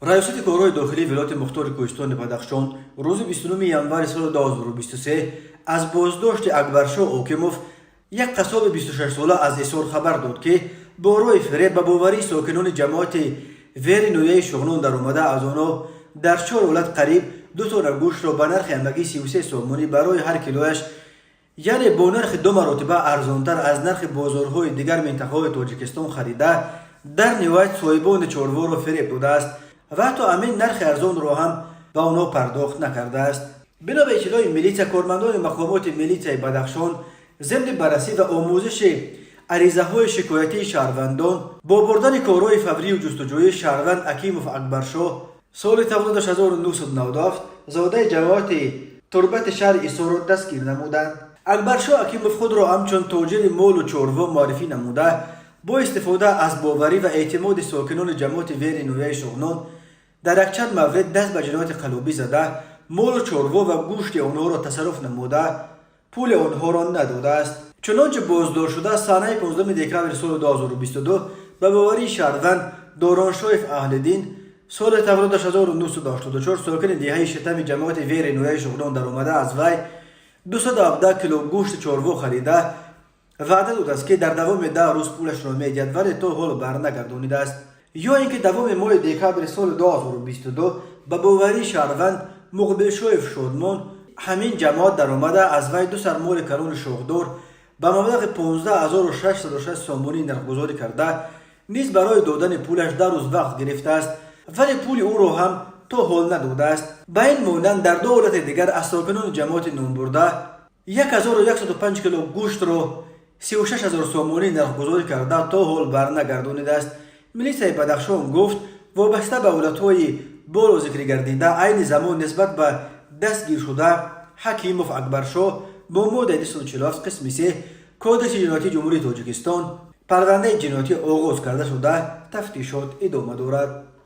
رئیست کارهای داخلی ولایت مختار کوهستان بدخشان روز 29 январи سال 2023 از بازداشت اکبرشاه حاکموف یک قصاب 26 ساله از احضار خبر داد که با راه فریب به باوری ساکنان جماعت ویر نویه شغنان در آمده از آنها در 4 ولایت قریب 2 تن گوشت را به نرخ همگی 33 سومانی برای هر کیلویش، یعنی با نرخ 2 مرتبه ارزانتر از نرخ بازارهای دیگر منطقه‌های تاجیکستان خریده در نهایت صاحبان چاروا را فریب داده است و حتی همین نرخ ارزان را هم به آنها پرداخت نکرده است. بنا به اطلاع میلیسیا، کارمندان مقامات میلیسیای بدخشان ضمن بررسی و آموزش عریضه‌های شکایتی شهروندان با بردن کارهای فوری و جستجوی شهروند اکیموف اکبرشاه سال تولدش 1997 زاده جماعت تربت شهر ایسار را دستگیر نمودند. اکبرشاه اکیموف خود را همچون تاجر مال و چاروا معرفی نموده با استفاده از باوری و اعتماد ساکنان جماعت ویر نویه شغنان در یک چند مورد دست به جنایت قلابی زده مال و چاروا و گوشت آنها را تصرف نموده پول آنها را نداده است. چنانچه بازداشت شده سانحه 15 دکتر سال 2022 به باوری شهروند دارانشایف اهل‌دین سال تولدش 1984 ساکن دهه شتم جماعت ویر نویه شغنان در آمده از وی 217 کیلو گوشت چاروا خریده وعده داده است که در دوام 10 روز پولش را می‌دهد ولی تا حال برنگردانیده است. یا اینکه دوام ماه دکتر سال 2022 به باوری شهروند مقبل شایف شادمان همین جماعت در آمده از وی 2 سرمال کرون شاخدار به مبلغ 15660 سومانی نرخ‌گذاری کرده نیز برای دادن پولش 10 روز وقت گرفته است ولی پول او را هم تا حال نداده است. به این مانند در 2 ولایت دیگر از ساکنان جماعت نامبرده 1105 کیلو گوشت را 36000 سومانی نرخ‌گذاری کرده تا حال برنگردانیده است. میلیسیای بدخشان گفت وابسته به ولایت‌های بالا ذکر گردیده عین زمان نسبت به دستگیر شده حکیموف اکبرشاه با ماده 247 قسم 3 کادر جنایتی جمهوری تاجیکستان پرونده جنایتی آغاز کرده شده تفتیشات ادامه دارد.